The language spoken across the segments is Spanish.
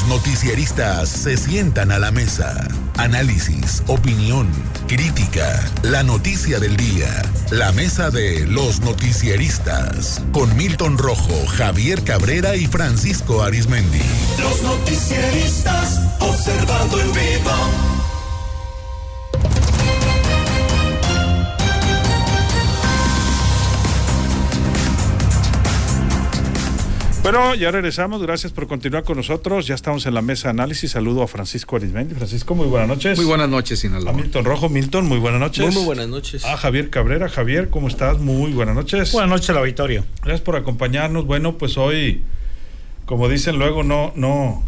noticieristas se sientan a la mesa. Análisis, opinión, crítica, la noticia del día. La mesa de los noticieristas. Con Milton Rojo, Javier Cabrera y Francisco Arizmendi. Los noticieristas observando en vivo. Bueno, ya regresamos, gracias por continuar con nosotros, ya estamos en la mesa de análisis. Saludo a Francisco Arizmendi. Francisco, muy buenas noches. Muy buenas noches, Sinaloa. A Milton Rojo. Milton, muy buenas noches. Muy buenas noches. A Javier Cabrera. Javier, ¿cómo estás? Muy buenas noches. Buenas noches al auditorio. Gracias por acompañarnos. Bueno, pues hoy, como dicen luego, no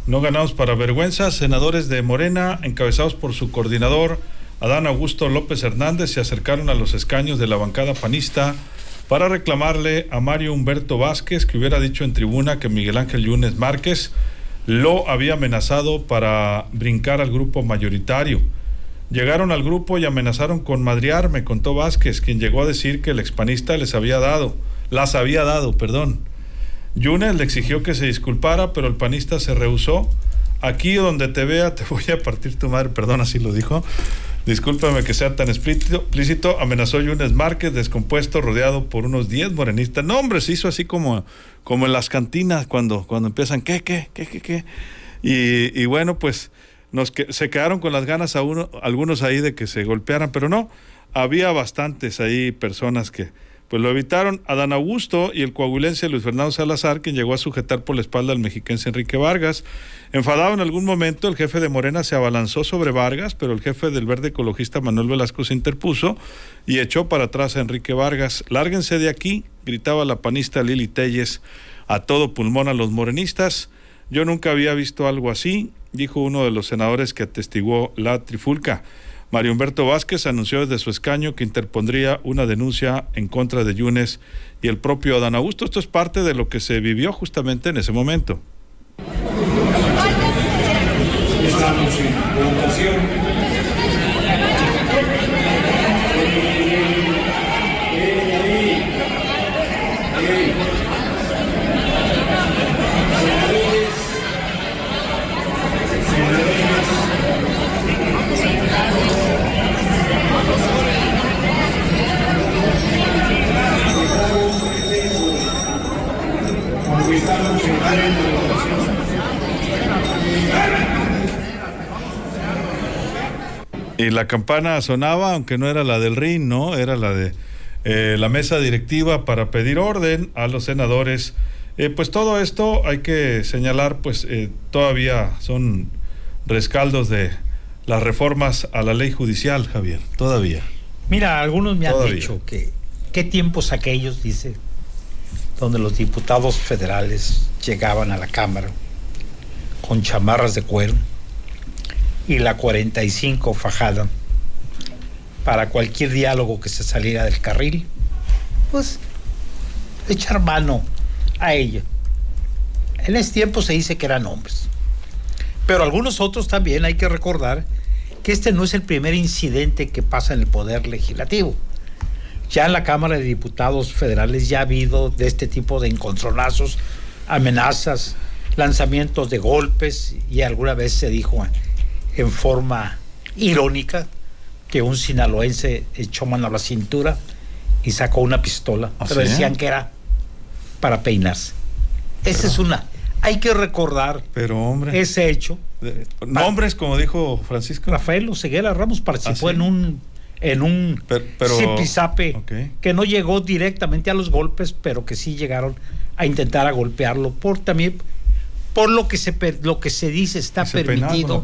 ganamos para vergüenza. Senadores de Morena, encabezados por su coordinador, Adán Augusto López Hernández, se acercaron a los escaños de la bancada panista para reclamarle a Mario Humberto Vázquez que hubiera dicho en tribuna que Miguel Ángel Yunes Márquez lo había amenazado para brincar al grupo mayoritario. Llegaron al grupo y amenazaron con madrear, me contó Vázquez, quien llegó a decir que el expanista las había dado. Yunes le exigió que se disculpara, pero el panista se rehusó. Aquí donde te vea te voy a partir tu madre, perdón, así lo dijo. Discúlpame que sea tan explícito, amenazó Yunes Márquez, descompuesto, rodeado por unos 10 morenistas. No, hombre, se hizo así como en las cantinas cuando empiezan, ¿qué? Y bueno, pues se quedaron con las ganas algunos ahí de que se golpearan, pero no, había bastantes ahí personas que pues lo evitaron. Adán Augusto y el coahuilense Luis Fernando Salazar, quien llegó a sujetar por la espalda al mexiquense Enrique Vargas. Enfadado en algún momento, el jefe de Morena se abalanzó sobre Vargas, pero el jefe del verde ecologista Manuel Velasco se interpuso y echó para atrás a Enrique Vargas. Lárguense de aquí, gritaba la panista Lili Telles a todo pulmón a los morenistas. Yo nunca había visto algo así, dijo uno de los senadores que atestiguó la trifulca. Mario Humberto Vázquez anunció desde su escaño que interpondría una denuncia en contra de Yunes y el propio Adán Augusto. Esto es parte de lo que se vivió justamente en ese momento. Estamos en votación. Y la campana sonaba, aunque no era la del RIN, ¿no? Era la de la mesa directiva para pedir orden a los senadores. Pues todo esto hay que señalar, pues todavía son rescaldos de las reformas a la ley judicial, Javier, todavía. Mira, algunos me han dicho que qué tiempos aquellos, dice, donde los diputados federales llegaban a la Cámara con chamarras de cuero y la 45 fajada para cualquier diálogo que se saliera del carril, pues echar mano a ella. En ese tiempo se dice que eran hombres, pero algunos otros también hay que recordar que este no es el primer incidente que pasa en el Poder Legislativo. Ya en la Cámara de Diputados Federales ya ha habido de este tipo de encontronazos, amenazas, lanzamientos de golpes, y alguna vez se dijo en forma irónica que un sinaloense echó mano a la cintura y sacó una pistola, pero decían que era para peinarse. Esa es una. Hay que recordar ese hecho. Nombres, como dijo Francisco. Rafael Oseguera Ramos participó en un zipizape que no llegó directamente a los golpes, pero que sí llegaron a intentar a golpearlo por lo que se dice está permitido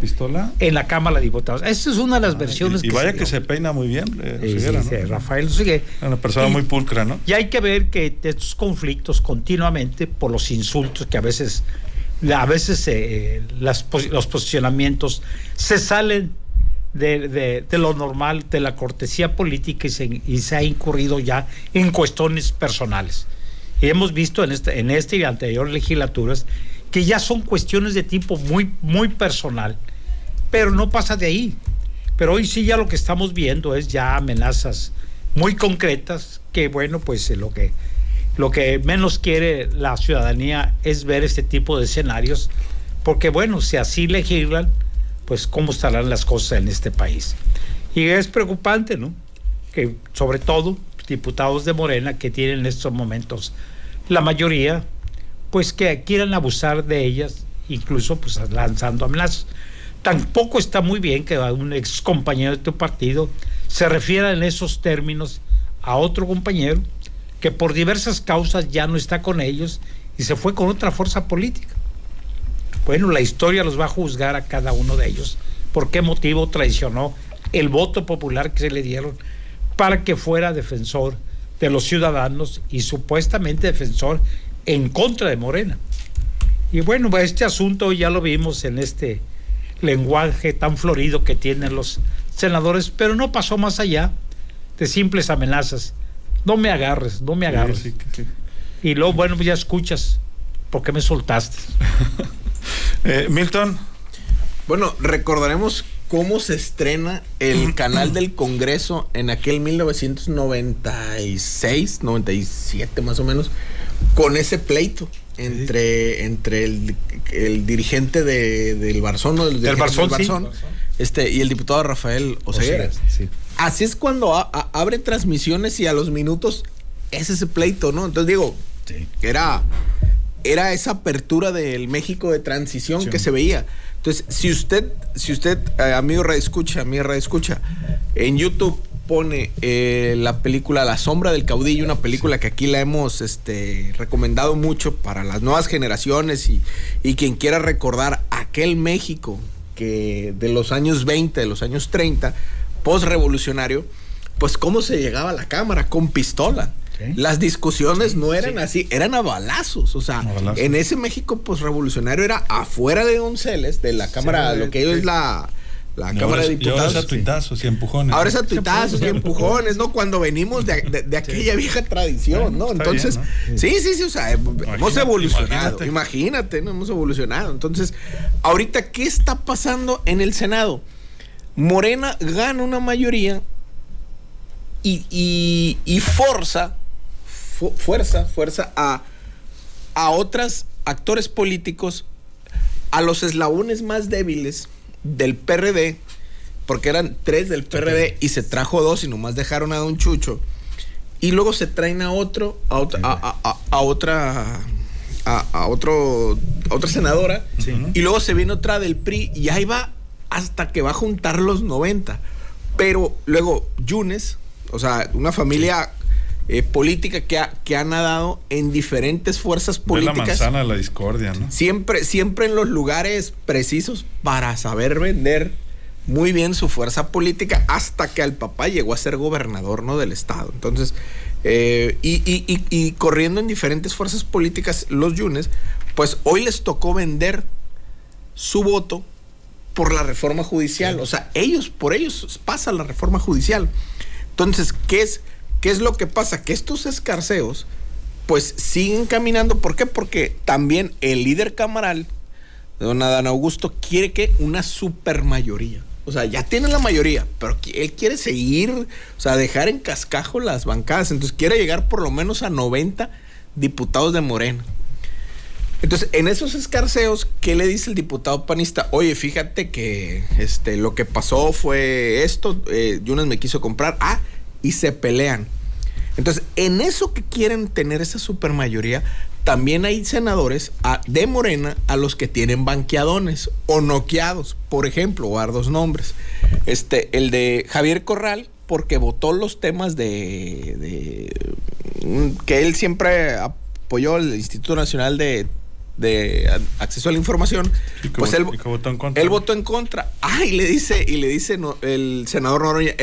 en la Cámara de Diputados. Esa es una de las versiones y vaya que se peina muy bien, Oseguera, sí, ¿no? Rafael Oseguera. Una persona muy pulcra, ¿no? Y hay que ver que estos conflictos continuamente, por los insultos que a veces los posicionamientos se salen de lo normal, de la cortesía política, y se ha incurrido ya en cuestiones personales. Y hemos visto en este y anteriores legislaturas que ya son cuestiones de tipo muy, muy personal, pero no pasa de ahí. Pero hoy sí ya lo que estamos viendo es ya amenazas muy concretas, que bueno, pues lo que menos quiere la ciudadanía es ver este tipo de escenarios porque bueno, si así legislan, pues cómo estarán las cosas en este país. Y es preocupante, ¿no? Que sobre todo diputados de Morena que tienen en estos momentos la mayoría, pues que quieran abusar de ellas, incluso pues lanzando amenazas. Tampoco está muy bien que a un ex compañero de tu partido se refiera en esos términos a otro compañero que por diversas causas ya no está con ellos y se fue con otra fuerza política. Bueno, la historia los va a juzgar a cada uno de ellos por qué motivo traicionó el voto popular que se le dieron para que fuera defensor de los ciudadanos y supuestamente defensor en contra de Morena. Y bueno, este asunto ya lo vimos en este lenguaje tan florido que tienen los senadores, pero no pasó más allá de simples amenazas. No me agarres, no me agarres. Sí. Y luego, bueno, pues ya escuchas por qué me soltaste. Milton. Bueno, recordaremos cómo se estrena el canal del Congreso en aquel 1996, 97 más o menos, con ese pleito entre el dirigente del Barzón, ¿no? Del Barzón, y el diputado Rafael Oseguera. Sí. Así es cuando abre transmisiones y a los minutos es ese pleito, ¿no? Entonces digo, era esa apertura del México de transición que se veía. Entonces, si usted, amigo radioescucha, en YouTube pone la película La Sombra del Caudillo, una película que aquí la hemos recomendado mucho para las nuevas generaciones y quien quiera recordar aquel México que de los años 20, de los años 30, post-revolucionario, pues cómo se llegaba a la Cámara con pistola. ¿Sí? Las discusiones no eran así, eran a balazos. O sea, en ese México post-revolucionario era afuera de Donceles, de la Cámara, lo que ellos es la Cámara de Diputados. Ahora es a tuitazos y empujones. Ahora es a tuitazos y empujones, ¿no? Cuando venimos de aquella vieja tradición, ¿no? Entonces, bien, ¿no? Sí, o sea, hemos evolucionado. Imagínate, ¿no? Hemos evolucionado. Entonces, ahorita, ¿qué está pasando en el Senado? Morena gana una mayoría y fuerza a otros actores políticos, a los eslabones más débiles del PRD, porque eran 3 del PRD y se trajo 2 y nomás dejaron a Don Chucho, y luego se traen a otra senadora, y luego se viene otra del PRI y ahí va hasta que va a juntar los 90. Pero luego Yunes, o sea, una familia política que ha nadado en diferentes fuerzas políticas. De la manzana de la discordia, ¿no? Siempre en los lugares precisos para saber vender muy bien su fuerza política, hasta que al papá llegó a ser gobernador, ¿no? Del estado. Entonces, y corriendo en diferentes fuerzas políticas, los Yunes, pues hoy les tocó vender su voto por la reforma judicial. O sea, por ellos pasa la reforma judicial. Entonces, ¿qué es lo que pasa? Que estos escarceos pues siguen caminando. ¿Por qué? Porque también el líder camaral, don Adán Augusto, quiere que una supermayoría. O sea, ya tiene la mayoría, pero él quiere seguir, o sea, dejar en cascajo las bancadas. Entonces quiere llegar por lo menos a 90 diputados de Morena. Entonces, en esos escarceos, ¿qué le dice el diputado panista? Oye, fíjate que lo que pasó fue esto, Yunes me quiso comprar, y se pelean. Entonces, en eso que quieren tener esa supermayoría, también hay senadores de Morena a los que tienen banqueadones o noqueados. Por ejemplo, voy a dar 2 nombres. El de Javier Corral, porque votó los temas que él siempre apoyó, el Instituto Nacional de Acceso a la Información, pues él votó en contra. Él votó en contra. Y le dice el senador Noroña,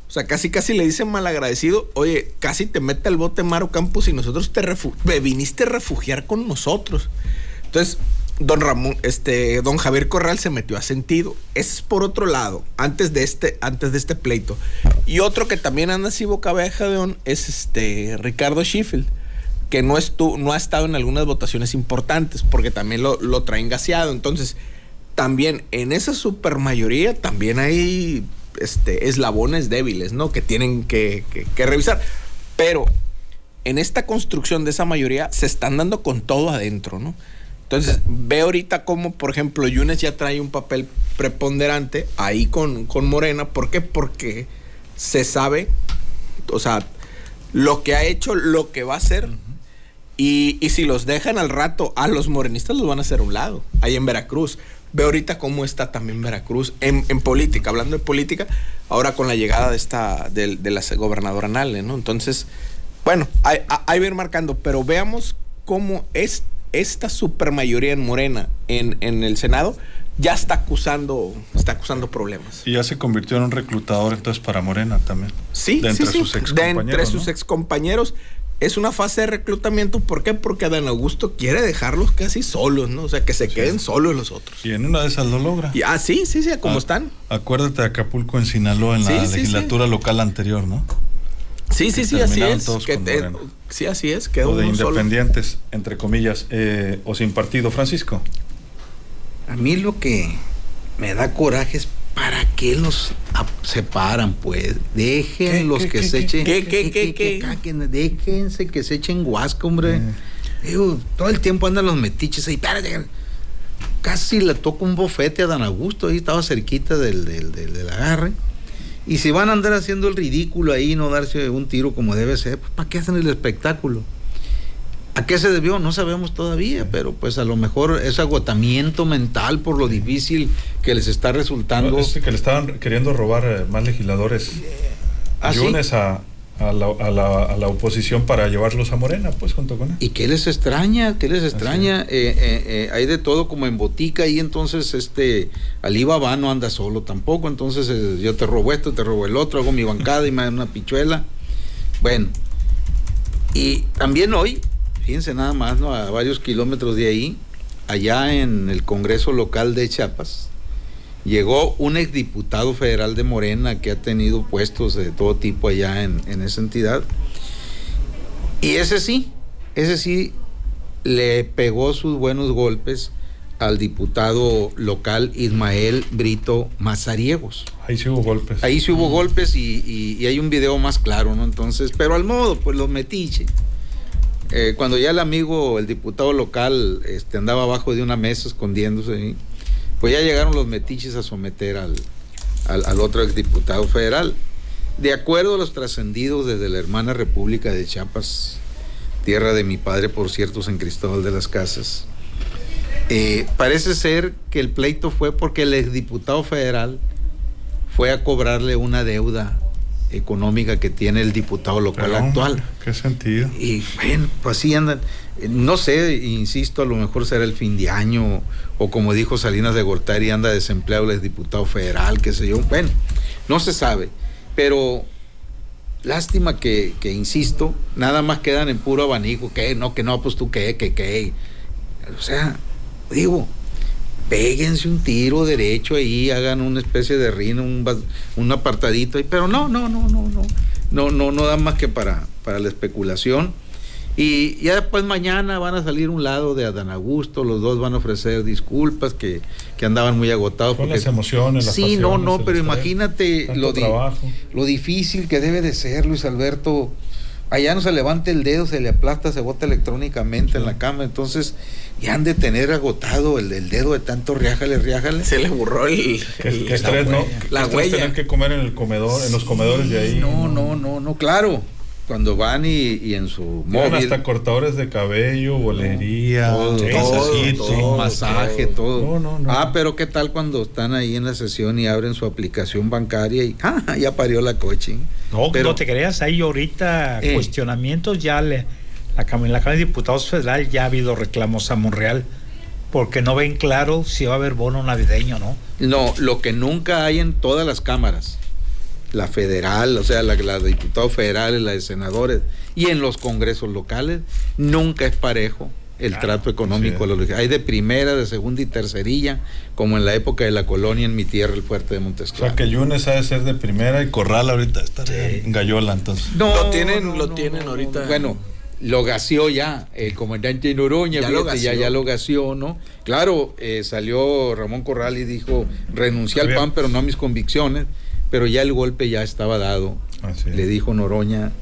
o sea, casi le dice malagradecido, oye, casi te mete al bote Maru Campos y nosotros me viniste a refugiar con nosotros. Entonces, don Javier Corral se metió a sentido. Ese es por otro lado, antes de este pleito. Y otro que también anda así boca abajo es Ricardo Sheffield, que no ha estado en algunas votaciones importantes, porque también lo traen gaseado. Entonces, también en esa supermayoría también hay eslabones débiles, ¿no? Que tienen que revisar. Pero en esta construcción de esa mayoría se están dando con todo adentro, ¿no? Entonces, ve ahorita cómo, por ejemplo, Yunes ya trae un papel preponderante ahí con Morena. ¿Por qué? Porque se sabe, o sea, lo que ha hecho, lo que va a hacer. Y si los dejan al rato, a los morenistas los van a hacer a un lado, ahí en Veracruz. Ve ahorita cómo está también Veracruz en política, hablando de política, ahora con la llegada de la gobernadora Nale, ¿no? Entonces, bueno, ahí va a ir marcando, pero veamos cómo es esta supermayoría en Morena en el Senado ya está acusando problemas. Y ya se convirtió en un reclutador entonces para Morena también. Sí, de entre sus excompañeros. De entre sus excompañeros. Es una fase de reclutamiento. ¿Por qué? Porque Adán Augusto quiere dejarlos casi solos, ¿no? O sea, que se queden solos los otros. Y en una de esas lo logra. Y, sí, como están. Acuérdate de Acapulco en Sinaloa en la legislatura local anterior, ¿no? Sí, así es. Sí, así es. Quedó o de independientes, solo. entre comillas, o sin partido. Francisco. A mí lo que me da coraje es ¿para qué los separan, pues? Déjenlos que se echen. Déjense que se echen guasca, hombre. Digo, todo el tiempo andan los metiches ahí. Casi le toca un bofete a Adán Augusto, ahí estaba cerquita del agarre. Y si van a andar haciendo el ridículo ahí, no darse un tiro como debe ser, pues ¿para qué hacen el espectáculo? ¿A qué se debió? No sabemos todavía, pero pues a lo mejor es agotamiento mental por lo difícil que les está resultando. Es que le estaban queriendo robar más legisladores. Yunes a la oposición para llevarlos a Morena, pues junto con él. ¿Y qué les extraña? Hay de todo como en botica y entonces Alibaba no anda solo tampoco, entonces yo te robo esto, te robo el otro, hago mi bancada y me dan una pichuela. Bueno, y también hoy, fíjense nada más, ¿no? A varios kilómetros de ahí, allá en el Congreso local de Chiapas, llegó un exdiputado federal de Morena que ha tenido puestos de todo tipo allá en esa entidad. Y ese sí le pegó sus buenos golpes al diputado local Ismael Brito Mazariegos. Ahí sí hubo golpes. Ahí sí hubo golpes y hay un video más claro, ¿no? Entonces, pero al modo, pues los metiche. Cuando ya el amigo, el diputado local, andaba abajo de una mesa escondiéndose, pues ya llegaron los metiches a someter al otro exdiputado federal. De acuerdo a los trascendidos desde la hermana República de Chiapas, tierra de mi padre, por cierto, San Cristóbal de las Casas, parece ser que el pleito fue porque el exdiputado federal fue a cobrarle una deuda económica que tiene el diputado local actual. ¿Qué sentido? Y bueno, pues así andan. No sé, insisto, a lo mejor será el fin de año, o como dijo Salinas de Gortari, anda desempleado el diputado federal, qué sé yo. Bueno, no se sabe, pero lástima que insisto, nada más quedan en puro abanico, que no, pues tú qué. O sea, digo, péguense un tiro derecho ahí, hagan una especie de rino, un apartadito ahí, pero no da más que para la especulación. Y ya después mañana van a salir un lado de Adán Augusto, los dos van a ofrecer disculpas que andaban muy agotados. Con las emociones, las pasiones. Sí, pero imagínate lo difícil que debe de ser, Luis Alberto. Allá no se levanta el dedo, se le aplasta, se bota electrónicamente en la cama, entonces ya han de tener agotado el dedo de tanto riájale. Se le borró la huella. Tienen que comer en el comedor, en los comedores de ahí. No, claro. Cuando van y en su móvil. Hasta cortadores de cabello, bolería, todo, masaje, todo. No. Pero ¿qué tal cuando están ahí en la sesión y abren su aplicación bancaria y ya parió la coche? No te creas, hay ahorita cuestionamientos, ya la Cámara de Diputados Federal ya ha habido reclamos a Monreal porque no ven claro si va a haber bono navideño, ¿no? No, lo que nunca hay en todas las cámaras, la federal, o sea, la de diputados federales, la de senadores, y en los congresos locales, nunca es parejo el trato económico. Sí. Hay de primera, de segunda y tercerilla, como en la época de la colonia en mi tierra, el fuerte de Montesclaro. O sea, que Yunes ha de ser de primera y Corral ahorita está en Gallola, entonces. Lo tienen ahorita. Bueno, lo gaseó ya el comandante Noroña, ya lo gaseó, ¿no? Claro, salió Ramón Corral y dijo, renuncié al PAN, pero no a mis convicciones. Pero ya el golpe ya estaba dado. Le dijo Noroña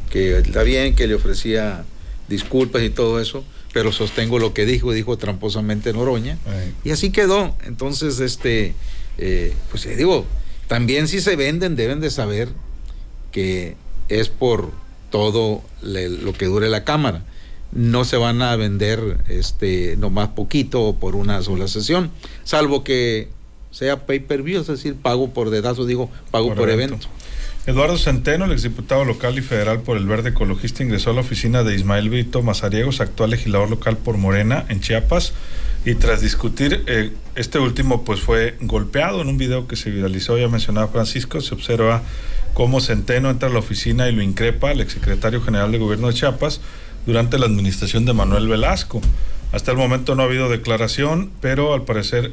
que está bien, que le ofrecía disculpas y todo eso, pero sostengo lo que dijo tramposamente Noroña, y así quedó. Entonces, pues digo, también si se venden, deben de saber que es por todo lo que dure la Cámara. No se van a vender nomás poquito o por una sola sesión, salvo que sea pay-per-view, es decir, pago por dedazo, pago por evento. Eduardo Centeno, el exdiputado local y federal por el Verde Ecologista, ingresó a la oficina de Ismael Brito Mazariegos, actual legislador local por Morena en Chiapas, y tras discutir, este último pues fue golpeado. En un video que se viralizó, ya mencionaba Francisco, se observa cómo Centeno entra a la oficina y lo increpa al exsecretario general de Gobierno de Chiapas durante la administración de Manuel Velasco. Hasta el momento no ha habido declaración, pero al parecer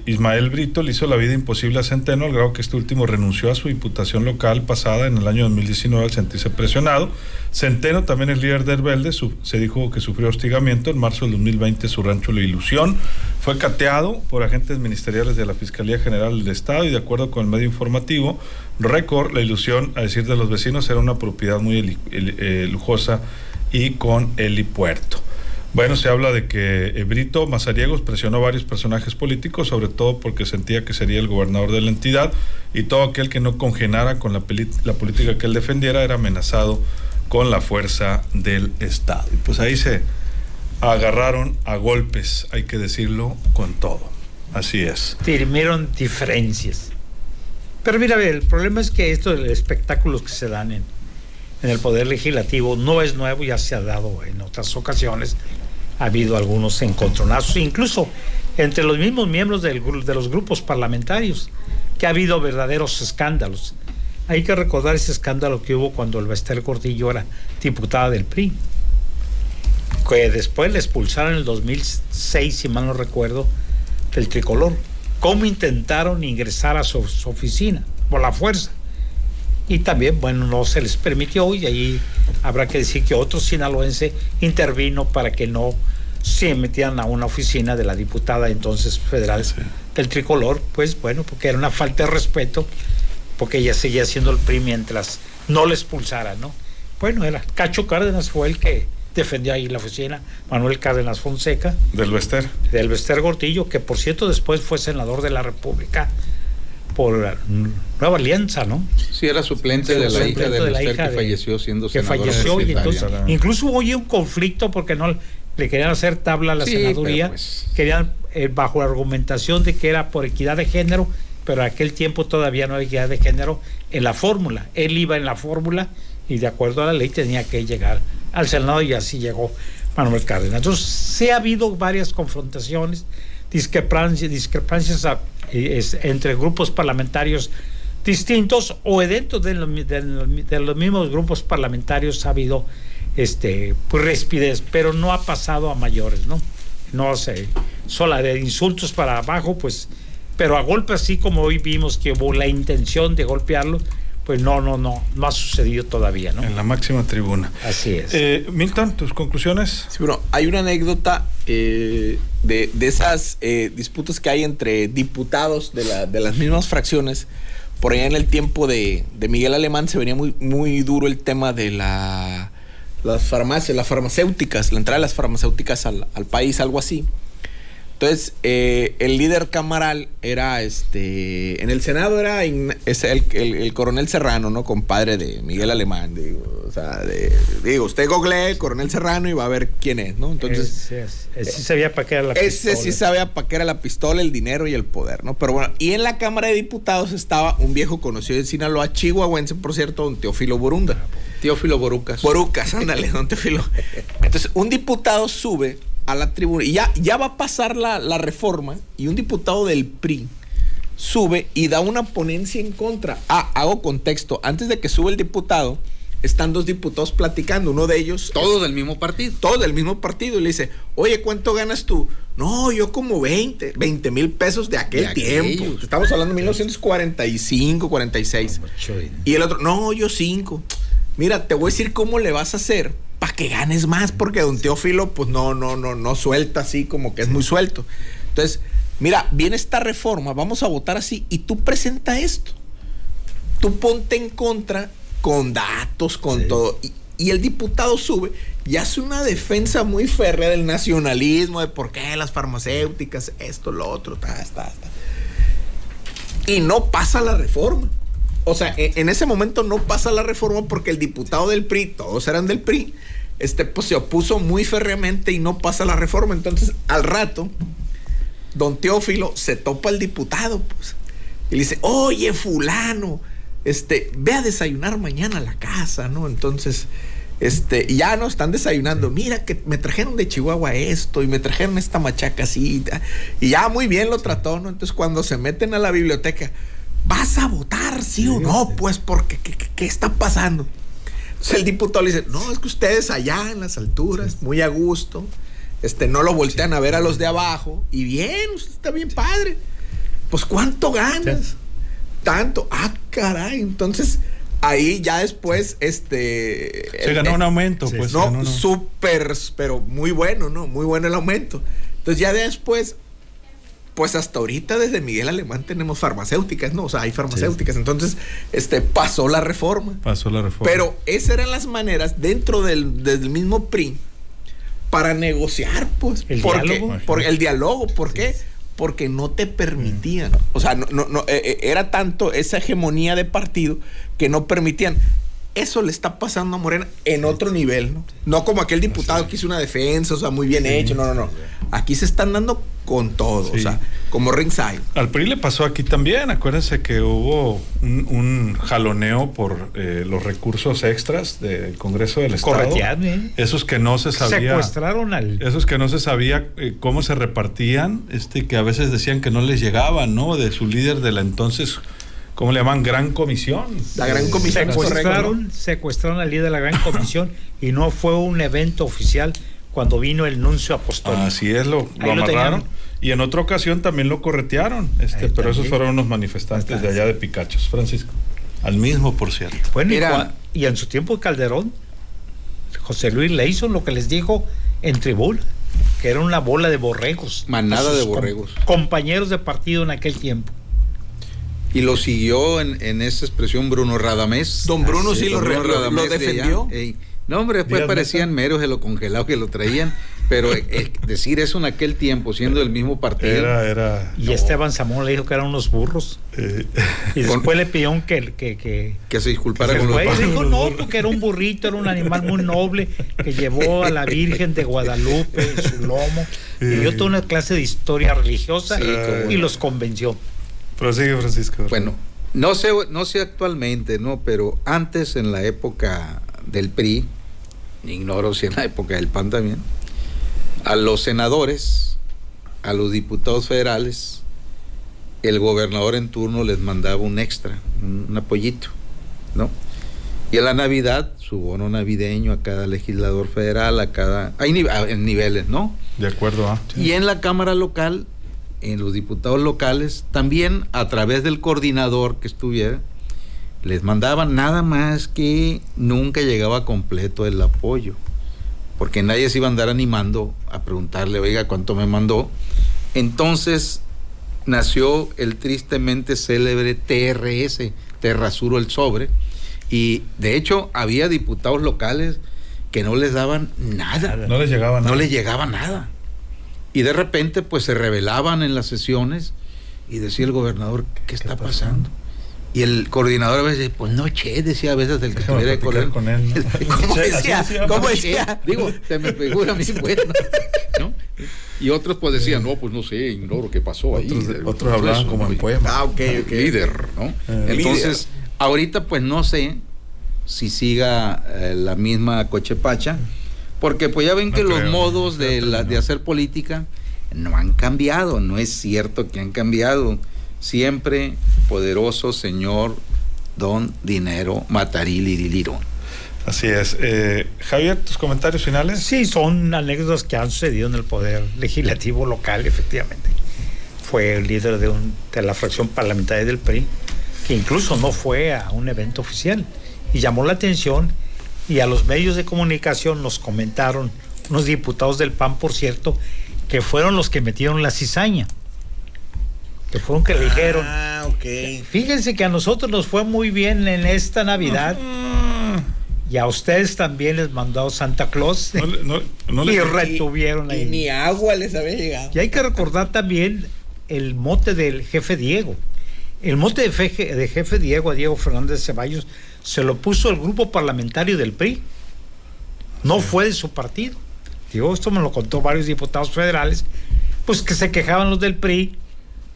Ismael Brito le hizo la vida imposible a Centeno, al grado que este último renunció a su diputación local pasada en el año 2019 al sentirse presionado. Centeno también es líder de Rebelde, se dijo que sufrió hostigamiento. En marzo del 2020 su rancho La Ilusión fue cateado por agentes ministeriales de la Fiscalía General del Estado, y de acuerdo con el medio informativo Récord, La Ilusión, a decir de los vecinos, era una propiedad muy lujosa y con helipuerto. Bueno, se habla de que Brito Mazariegos presionó a varios personajes políticos, sobre todo porque sentía que sería el gobernador de la entidad, y todo aquel que no congenara con la política que él defendiera era amenazado con la fuerza del Estado. Y pues ahí se agarraron a golpes, hay que decirlo con todo. Así es. Dirimieron diferencias. Pero mira, el problema es que estos espectáculos que se dan en el Poder Legislativo no es nuevo, ya se ha dado en otras ocasiones. Ha habido algunos encontronazos, incluso entre los mismos miembros de los grupos parlamentarios, que ha habido verdaderos escándalos. Hay que recordar ese escándalo que hubo cuando el Bester Gordillo era diputada del PRI, que después le expulsaron en el 2006, si mal no recuerdo, del Tricolor. Cómo intentaron ingresar a su oficina por la fuerza, y también, bueno, no se les permitió, y ahí habrá que decir que otro sinaloense intervino para que no se metieran a una oficina de la diputada entonces federal del Tricolor, pues bueno, porque era una falta de respeto, porque ella seguía siendo el PRI mientras no le expulsaran, ¿no? Bueno, Cacho Cárdenas fue el que defendió ahí la oficina, Manuel Cárdenas Fonseca. Del Bester Gordillo, que por cierto después fue senador de la República por Nueva Alianza, ¿no? Sí, era suplente de la hija de Bester, que falleció siendo senador. Que falleció, y entonces incluso hubo un conflicto porque no le querían hacer tabla a la senaduría, pues querían bajo la argumentación de que era por equidad de género, pero en aquel tiempo todavía no había equidad de género en la fórmula. Él iba en la fórmula y de acuerdo a la ley tenía que llegar al Senado, y así llegó Manuel Cárdenas. Entonces sí ha habido varias confrontaciones, discrepancias entre grupos parlamentarios distintos, o dentro de los mismos grupos parlamentarios ha habido pues rispidez, pero no ha pasado a mayores, no sé, sola de insultos para abajo, pues, pero a golpe, así como hoy vimos que hubo la intención de golpearlo, pues no ha sucedido todavía, ¿no? En la máxima tribuna. Así es. Milton, ¿tus conclusiones? Sí, bueno, hay una anécdota de esas disputas que hay entre diputados de las mismas fracciones. Por allá en el tiempo de Miguel Alemán se venía muy, muy duro el tema de las farmacias, las farmacéuticas, la entrada de las farmacéuticas al país, algo así. Entonces, el líder camaral era, en el Senado era el coronel Serrano, ¿no? Compadre de Miguel Alemán, usted googlee el coronel Serrano y va a ver quién es, ¿no? Entonces, sí sabía para qué era la pistola. Ese sí sabía para qué era la pistola, el dinero y el poder, ¿no? Pero bueno, y en la Cámara de Diputados estaba un viejo conocido de Sinaloa, chihuahuense, por cierto, don Teófilo Borunda. Teófilo Borucas. Borucas, ándale, don Teófilo. Entonces, un diputado sube a la tribuna, y ya va a pasar la reforma, y un diputado del PRI sube y da una ponencia en contra. Hago contexto, antes de que sube el diputado, están dos diputados platicando, uno de ellos... Todos del mismo partido. Todos del mismo partido, y le dice, oye, ¿cuánto ganas tú? No, yo como 20,000 pesos de aquel tiempo. Estamos hablando de 1945, 46. Y el otro, no, yo 5. Mira, te voy a decir cómo le vas a hacer para que ganes más, porque don Teófilo pues no suelta así, como que es muy suelto. Entonces, mira, viene esta reforma, vamos a votar así, y tú presenta esto, tú ponte en contra con datos, con todo, Y el diputado sube y hace una defensa muy férrea del nacionalismo, de por qué las farmacéuticas, esto, lo otro, y no pasa la reforma. O sea, en ese momento no pasa la reforma porque el diputado del PRI, todos eran del PRI, pues se opuso muy férreamente y no pasa la reforma. Entonces, al rato, don Teófilo se topa al diputado, pues, y le dice, oye, fulano, ve a desayunar mañana a la casa, ¿no? Entonces, ya no están desayunando. Mira que me trajeron de Chihuahua esto y me trajeron esta machaca así. Y ya muy bien lo trató, ¿no? Entonces, cuando se meten a la biblioteca, ¿vas a votar, sí o no? Pues, porque, ¿qué está pasando? Entonces, el diputado le dice, no, es que ustedes allá en las alturas, muy a gusto, no lo voltean a ver a los de abajo. Y bien, usted está bien padre. Pues, ¿cuánto ganas? Tanto. Ah, caray. Entonces, ahí ya después, se ganó un aumento, pues. No, súper, pero muy bueno, ¿no? Muy bueno el aumento. Entonces, ya después, pues hasta ahorita desde Miguel Alemán tenemos farmacéuticas, ¿no? O sea, hay farmacéuticas. Sí. Entonces, pasó la reforma. Pero esas eran las maneras dentro del mismo PRI para negociar, pues. El diálogo. El diálogo. ¿Por qué? Porque no te permitían. O sea, era tanto esa hegemonía de partido que no permitían. Eso le está pasando a Morena en otro nivel, ¿no? No como aquel diputado que hizo una defensa, o sea, muy bien hecho. No. Aquí se están dando con todo, o sea, como ringside. Al PRI le pasó aquí también. Acuérdense que hubo un jaloneo por los recursos extras del Congreso del Estado. Correteado, esos que no se sabía. Secuestraron esos que no se sabía cómo se repartían, que a veces decían que no les llegaban, ¿no? De su líder de la entonces, ¿cómo le llaman? Gran Comisión. La Gran Comisión. Secuestraron al líder de la Gran Comisión y no fue un evento oficial cuando vino el nuncio apostólico. Así es, lo amarraron. Y en otra ocasión también lo corretearon, pero esos fueron unos manifestantes de allá de Picachos, Francisco. Al mismo, por cierto. Bueno, y en su tiempo Calderón, José Luis le hizo lo que les dijo en tribuna, que era una bola de borregos. Manada de borregos. Compañeros de partido en aquel tiempo. Y lo siguió en esa expresión Bruno Radamés. Don Bruno lo defendió. No, hombre, después parecían meros de lo congelado que lo traían, pero decir eso en aquel tiempo, siendo del mismo partido. Y Esteban Zamora le dijo que eran unos burros. Y después le pidió que se disculpara con los burros. Dijo, no, porque era un burrito, era un animal muy noble que llevó a la Virgen de Guadalupe en su lomo. Y dio toda una clase de historia religiosa y los convenció. Prosigue, Francisco. Bueno, no sé actualmente, ¿no? Pero antes, en la época del PRI, ignoro si en la época del PAN también, a los senadores, a los diputados federales, el gobernador en turno les mandaba un extra, un apoyito, ¿no? Y a la Navidad, su bono navideño a cada legislador federal, hay niveles, ¿no? De acuerdo. Y en la Cámara local, en los diputados locales, también a través del coordinador que estuviera, les mandaban, nada más que nunca llegaba completo el apoyo, porque nadie se iba a andar animando a preguntarle, oiga, ¿cuánto me mandó? Entonces nació el tristemente célebre TRS, Te rasuro el sobre, y de hecho había diputados locales que no les daban nada. No les llegaba nada. No les llegaba nada. Y de repente pues se rebelaban en las sesiones y decía el gobernador, ¿qué está pasando? Y el coordinador a veces, pues no, decía a veces el que estuviera con él, ¿no? ¿Cómo decía? Digo, se me figura a mí, bueno, ¿no? Y otros pues decían, no, pues no sé, ignoro qué pasó ahí. Otros hablaban como en poema. Ok. Líder, ¿no? Entonces, ahorita pues no sé si siga la misma cochepacha, porque pues ya ven que los modos de hacer política no han cambiado, no es cierto que han cambiado. Siempre poderoso señor don dinero matarilirón. Así es. Javier, ¿tus comentarios finales? Sí, son anécdotas que han sucedido en el poder legislativo local, efectivamente. Fue el líder de la fracción parlamentaria del PRI, que incluso no fue a un evento oficial, y llamó la atención, y a los medios de comunicación nos comentaron, unos diputados del PAN, por cierto, que fueron los que metieron la cizaña. Que fueron que le dijeron, fíjense que a nosotros nos fue muy bien en esta Navidad Y a ustedes también les mandó Santa Claus y retuvieron ahí. Y ni agua les había llegado. Y hay que recordar también el mote del jefe Diego. El mote de jefe Diego, a Diego Fernández Ceballos, se lo puso el grupo parlamentario del PRI. No fue de su partido. Digo, esto me lo contó varios diputados federales, pues que se quejaban los del PRI.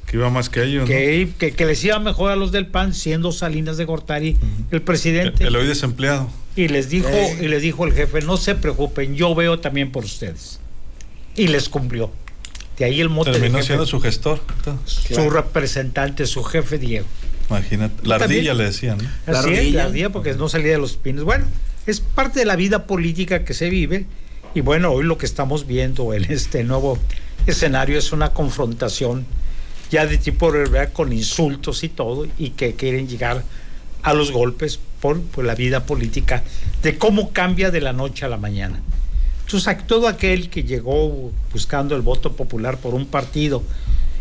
Que iba más que ellos, que les iba mejor a los del PAN, siendo Salinas de Gortari el presidente. El hoy desempleado. Y les dijo el jefe, no se preocupen, yo veo también por ustedes. Y les cumplió. De ahí el mote. Terminó siendo su gestor. Su representante, su jefe Diego. Imagínate. La ardilla le decían, ¿no? Así es, la ardilla, porque no salía de los pinos. Bueno, es parte de la vida política que se vive. Y bueno, hoy lo que estamos viendo en este nuevo escenario es una confrontación ya de tipo real, con insultos y todo, y que quieren llegar a los golpes por la vida política, de cómo cambia de la noche a la mañana. Entonces, todo aquel que llegó buscando el voto popular por un partido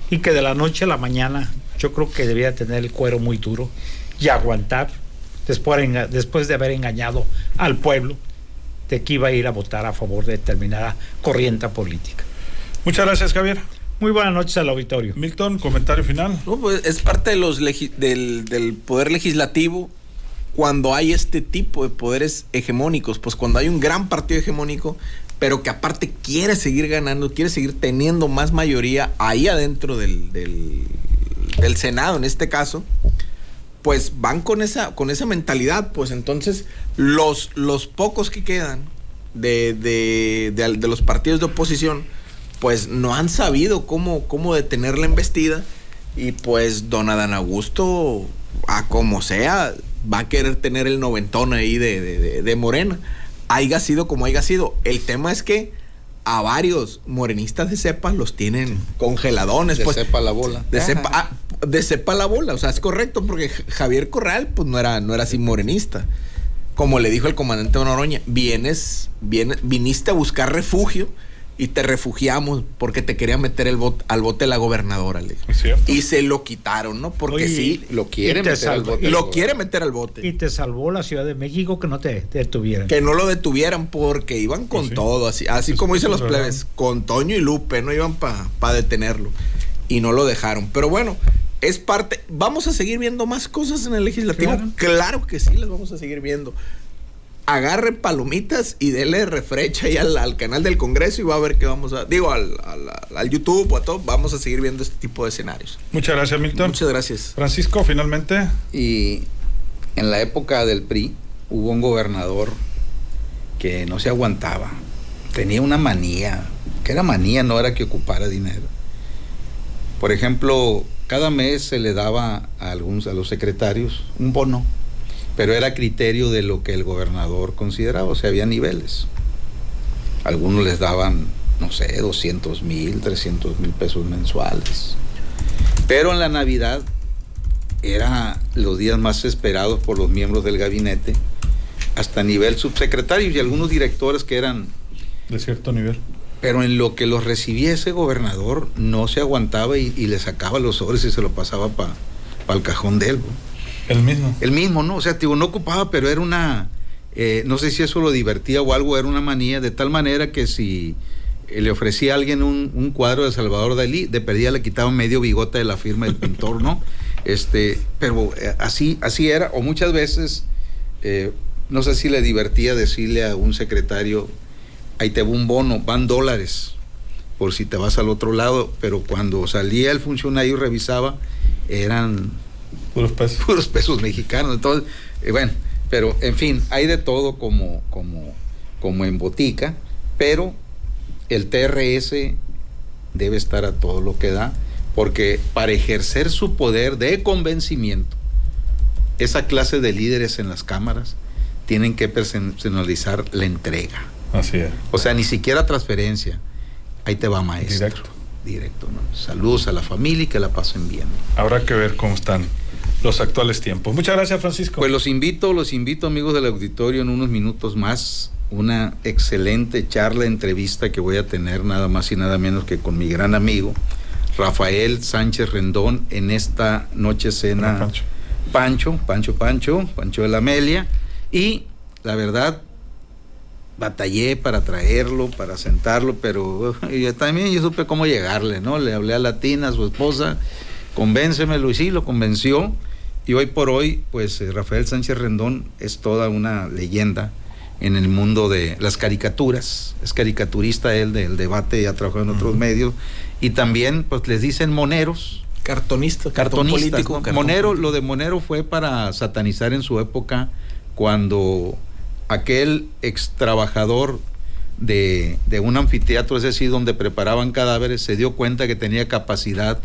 y que de la noche a la mañana, yo creo que debía tener el cuero muy duro y aguantar después de haber engañado al pueblo de que iba a ir a votar a favor de determinada corriente política. Muchas gracias, Javier. Muy buenas noches al auditorio. Milton, comentario final. No, pues es parte de del poder legislativo cuando hay este tipo de poderes hegemónicos, pues cuando hay un gran partido hegemónico, pero que aparte quiere seguir ganando, quiere seguir teniendo más mayoría ahí adentro del Senado, en este caso, pues van con esa mentalidad. Pues entonces los pocos que quedan de los partidos de oposición, pues no han sabido cómo detener la embestida, y pues don Adán Augusto, a como sea, va a querer tener el 90 ahí de Morena, haya sido como haya sido. El tema es que a varios morenistas de cepa los tienen congeladones. De cepa la bola. De cepa la bola, o sea, es correcto, porque Javier Corral pues no era así morenista. Como le dijo el comandante Noroña, viniste a buscar refugio y te refugiamos porque te quería meter al bote de la gobernadora, le dijo. Y se lo quitaron, ¿no? Porque sí, lo quiere meter al bote. Lo quiere meter al bote. Y te salvó la Ciudad de México, que no te detuvieran. Que no lo detuvieran porque iban con todo, así como dicen los plebes, con Toño y Lupe, no iban para detenerlo. Y no lo dejaron. Pero bueno, es parte. ¿Vamos a seguir viendo más cosas en el legislativo? Claro que sí, las vamos a seguir viendo. Agarre palomitas y dele refrecha ahí al canal del Congreso y va a ver que vamos a... Digo, al YouTube o a todo, vamos a seguir viendo este tipo de escenarios. Muchas gracias, Milton. Muchas gracias. Francisco, finalmente. Y en la época del PRI hubo un gobernador que no se aguantaba. Tenía una manía, que era manía, no era que ocupara dinero. Por ejemplo, cada mes se le daba a los secretarios un bono, pero era criterio de lo que el gobernador consideraba, o sea, había niveles. Algunos les daban, no sé, 200,000, 300,000 pesos mensuales. Pero en la Navidad era los días más esperados por los miembros del gabinete, hasta nivel subsecretario y algunos directores que eran de cierto nivel. Pero en lo que los recibía ese gobernador no se aguantaba y le sacaba los sobres y se lo pasaba para el cajón de él, ¿no? El mismo, ¿no? O sea, no ocupaba, pero era una... no sé si eso lo divertía o algo, era una manía, de tal manera que si le ofrecía a alguien un cuadro de Salvador Dalí, de perdida le quitaban medio bigote de la firma del pintor, ¿no? Pero así era, o muchas veces, no sé si le divertía decirle a un secretario, ahí te va un bono, van $, por si te vas al otro lado, pero cuando salía el funcionario y revisaba, eran... Puros pesos mexicanos. Entonces, bueno, pero en fin, hay de todo como en botica, pero el TRS debe estar a todo lo que da, porque para ejercer su poder de convencimiento, esa clase de líderes en las cámaras tienen que personalizar la entrega. Así es. O sea, ni siquiera transferencia. Ahí te va, maestro. Directo, ¿no? Saludos a la familia y que la pasen bien. Habrá que ver cómo están los actuales tiempos. Muchas gracias, Francisco. Pues los invito, amigos del auditorio, en unos minutos más, una excelente charla, entrevista que voy a tener nada más y nada menos que con mi gran amigo Rafael Sánchez Rendón en esta noche cena Pancho de la Amelia, y la verdad, batallé para traerlo, para sentarlo, pero también yo supe cómo llegarle, ¿no? Le hablé a Latina, a su esposa, convéncemelo, y sí, lo convenció, y hoy por hoy, pues Rafael Sánchez Rendón es toda una leyenda en el mundo de las caricaturas, es caricaturista él del debate, ya trabajó en otros medios, y también, pues les dicen moneros. Cartonistas, político. ¿No? Monero, lo de Monero fue para satanizar en su época, cuando aquel ex trabajador de un anfiteatro, es decir, donde preparaban cadáveres, se dio cuenta que tenía capacidad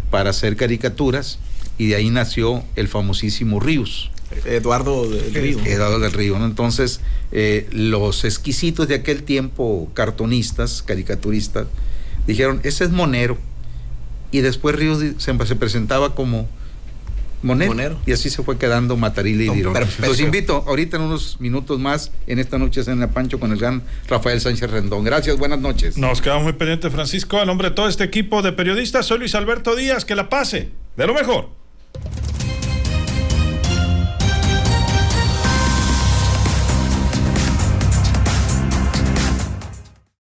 para hacer caricaturas, y de ahí nació el famosísimo Ríos. Eduardo del Río. Eduardo del Río, ¿no? Entonces, los exquisitos de aquel tiempo, cartonistas, caricaturistas, dijeron, ese es Monero. Y después Ríos se presentaba como Monero. Y así se fue quedando Matarile y Dirón. Los invito ahorita en unos minutos más, en esta noche en La Pancho, con el gran Rafael Sánchez Rendón. Gracias, buenas noches. Nos quedamos muy pendientes, Francisco. A nombre de todo este equipo de periodistas, soy Luis Alberto Díaz. Que la pase de lo mejor.